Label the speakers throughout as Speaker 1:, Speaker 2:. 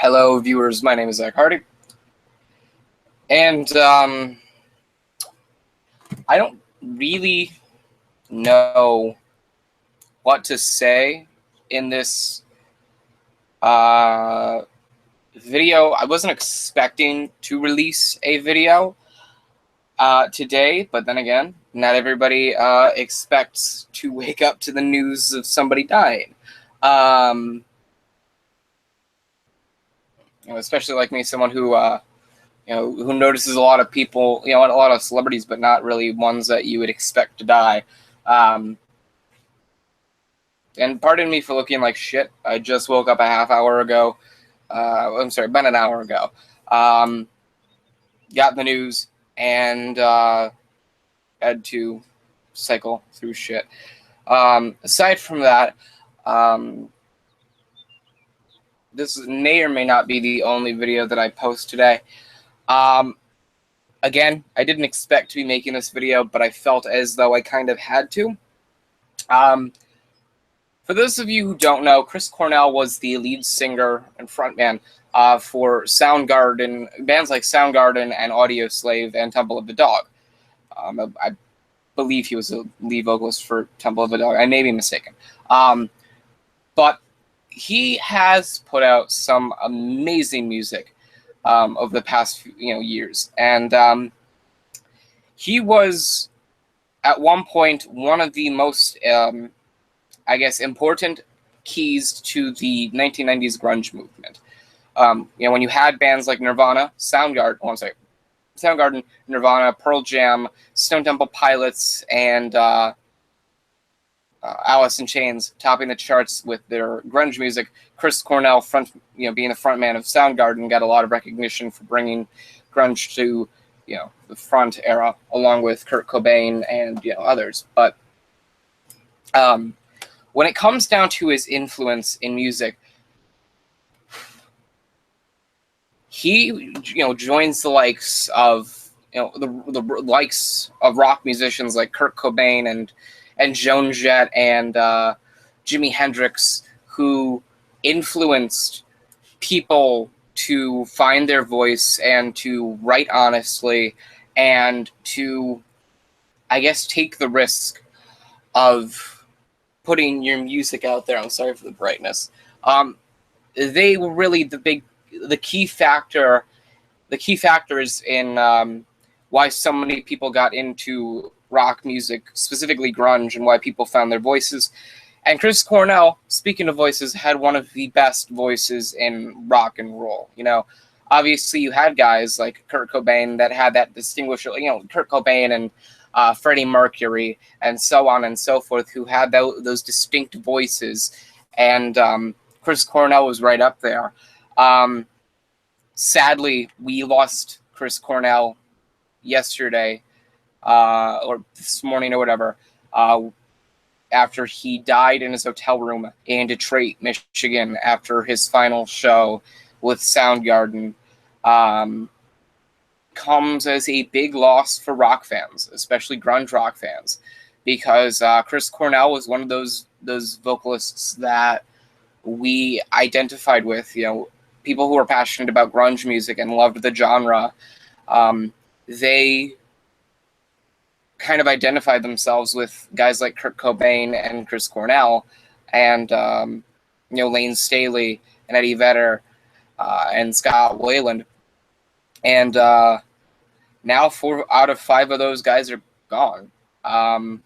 Speaker 1: Hello, viewers. My name is Zach Hardy, and I don't really know what to say in this uh, video. I wasn't expecting to release a video today, but then again, not everybody expects to wake up to the news of somebody dying. Especially like me, someone who who notices a lot of people, a lot of celebrities, but not really ones that you would expect to die. And pardon me for looking like shit. I just woke up a half hour ago. I'm sorry, about an hour ago. Got the news and had to cycle through shit. Aside from that, this may or may not be the only video that I post today. Again, I didn't expect to be making this video, but I felt as though I kind of had to. For those of you who don't know, Chris Cornell was the lead singer and frontman for Soundgarden, bands like Soundgarden and Audioslave and Temple of the Dog. I believe he was a lead vocalist for Temple of the Dog. I may be mistaken. But he has put out some amazing music over the past few, years. And he was, at one point, one of the most, important keys to the 1990s grunge movement. When you had bands like Nirvana, Soundgarden, Nirvana, Pearl Jam, Stone Temple Pilots, and Alice in Chains topping the charts with their grunge music. Chris Cornell, being the frontman of Soundgarden, got a lot of recognition for bringing grunge to, the front era, along with Kurt Cobain and others. But when it comes down to his influence in music, he joins the likes of the likes of rock musicians like Kurt Cobain and Joan Jett and Jimi Hendrix, who influenced people to find their voice and to write honestly and to, take the risk of putting your music out there. I'm sorry for the brightness. They were really the key factor. The key factors in why so many people got into rock music, specifically grunge, and why people found their voices. And Chris Cornell, speaking of voices, had one of the best voices in rock and roll. Obviously you had guys like Kurt Cobain that had that distinguished, Kurt Cobain and Freddie Mercury and so on and so forth, who had those distinct voices. And Chris Cornell was right up there. Sadly, we lost Chris Cornell yesterday, or this morning or whatever, after he died in his hotel room in Detroit, Michigan, after his final show with Soundgarden. Comes as a big loss for rock fans, especially grunge rock fans, because Chris Cornell was one of those vocalists that we identified with. People who were passionate about grunge music and loved the genre. They kind of identified themselves with guys like Kurt Cobain and Chris Cornell, and Lane Staley and Eddie Vedder and Scott Weiland. And now 4 out of 5 of those guys are gone. Kurt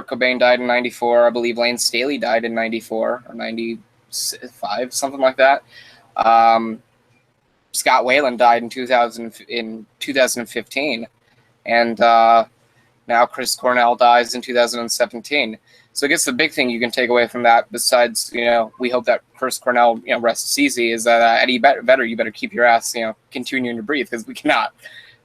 Speaker 1: Cobain died in 94. I believe Lane Staley died in 94 or 95, something like that. Scott Weiland died in 2015. And now Chris Cornell dies in 2017. So I guess the big thing you can take away from that, besides, we hope that Chris Cornell, rests easy, is that Eddie Vedder, you better keep your ass, continuing to breathe, because we cannot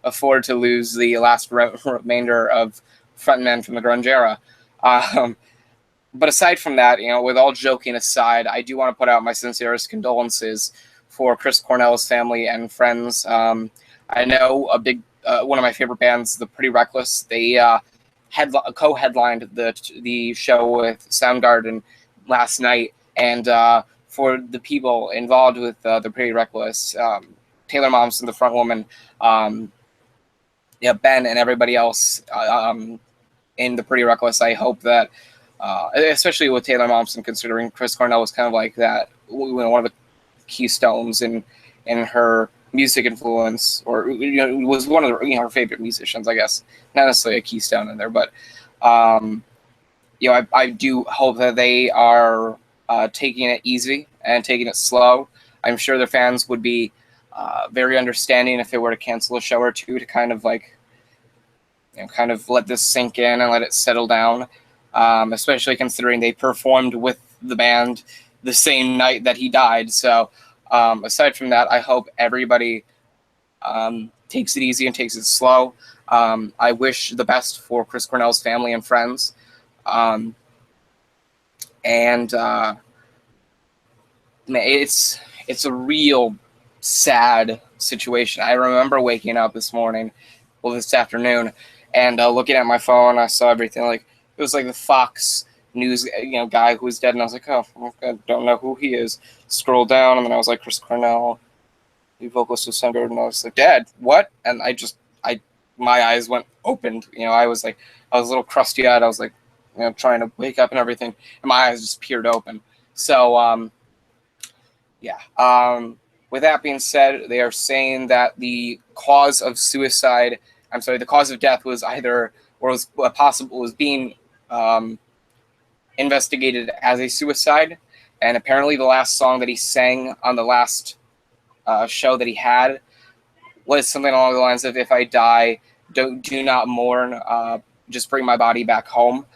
Speaker 1: afford to lose the last remainder of frontmen from the grunge era. But aside from that, with all joking aside, I do want to put out my sincerest condolences for Chris Cornell's family and friends. I know one of my favorite bands, The Pretty Reckless, they co-headlined the show with Soundgarden last night, and for the people involved with the Pretty Reckless, Taylor Momsen, the front woman, Ben, and everybody else in the Pretty Reckless. I hope that, especially with Taylor Momsen, considering Chris Cornell was kind of like that, one of the keystones in her music influence, or was one of her favorite musicians, I guess. Not necessarily a keystone in there, but I do hope that they are taking it easy and taking it slow. I'm sure their fans would be very understanding if they were to cancel a show or two to kind of let this sink in and let it settle down, especially considering they performed with the band the same night that he died. So aside from that, I hope everybody takes it easy and takes it slow. I wish the best for Chris Cornell's family and friends. It's a real sad situation. I remember waking up this afternoon, and looking at my phone. I saw everything. Like, it was like the Fox News, guy who was dead, and I was like, oh, I don't know who he is. Scroll down, and then I was like, Chris Cornell, the vocalist of Soundgarden, and I was like, Dad, what? And my eyes went opened. I was a little crusty eyed. I was like, trying to wake up and everything, and my eyes just peered open. So, with that being said, they are saying that the cause of death was was being investigated as a suicide. And apparently the last song that he sang on the last show that he had was something along the lines of, if I die, do not mourn, just bring my body back home,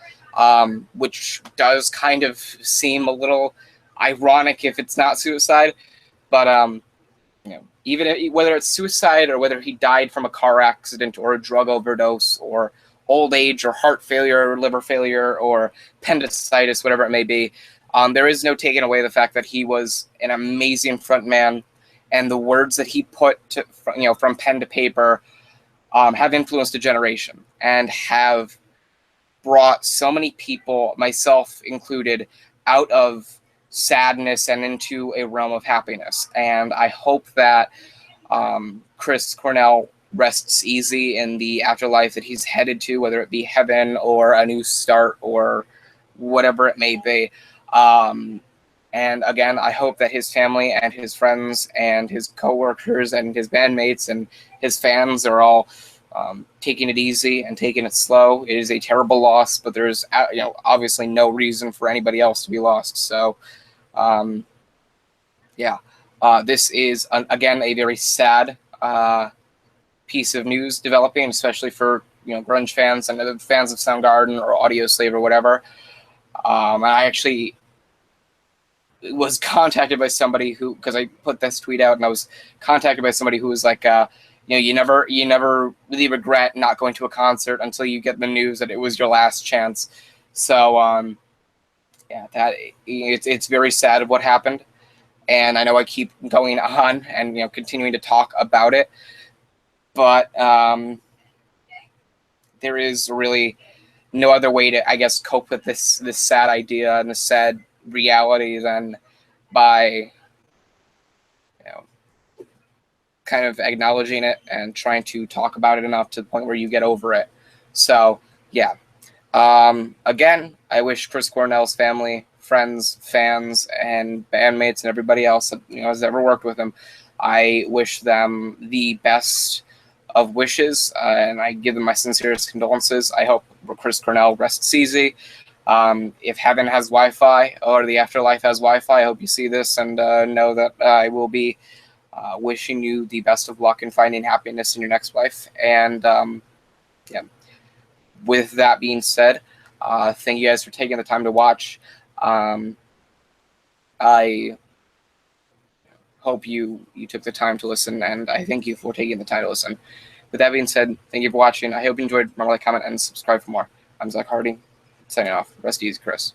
Speaker 1: which does kind of seem a little ironic if it's not suicide. But even whether it's suicide or whether he died from a car accident or a drug overdose or old age or heart failure or liver failure or appendicitis, whatever it may be, there is no taking away the fact that he was an amazing frontman, and the words that he put from pen to paper have influenced a generation and have brought so many people, myself included, out of sadness and into a realm of happiness. And I hope that Chris Cornell rests easy in the afterlife that he's headed to, whether it be heaven or a new start or whatever it may be. And again, I hope that his family and his friends and his coworkers and his bandmates and his fans are all taking it easy and taking it slow. It is a terrible loss, but there's obviously no reason for anybody else to be lost. So, this is again a very sad piece of news developing, especially for grunge fans and other fans of Soundgarden or Audioslave or whatever. And I actually was contacted by somebody because I put this tweet out, and I was contacted by somebody who was like, you never really regret not going to a concert until you get the news that it was your last chance. So that it's very sad of what happened, and I know I keep going on and continuing to talk about it, but there is really no other way to, I guess, cope with this sad idea and this sad reality than by kind of acknowledging it and trying to talk about it enough to the point where you get over it. So again, I wish Chris Cornell's family, friends, fans, and bandmates and everybody else that has ever worked with him, I wish them the best of wishes, and I give them my sincerest condolences. I hope Chris Cornell rests easy. If heaven has Wi-Fi or the afterlife has Wi-Fi, I hope you see this and know that I will be wishing you the best of luck in finding happiness in your next life. And with that being said, thank you guys for taking the time to watch. I hope you took the time to listen, and I thank you for taking the time to listen. With that being said, thank you for watching. I hope you enjoyed. Remember to like, comment, and subscribe for more. I'm Zach Hardy, signing off. Rest easy, Chris.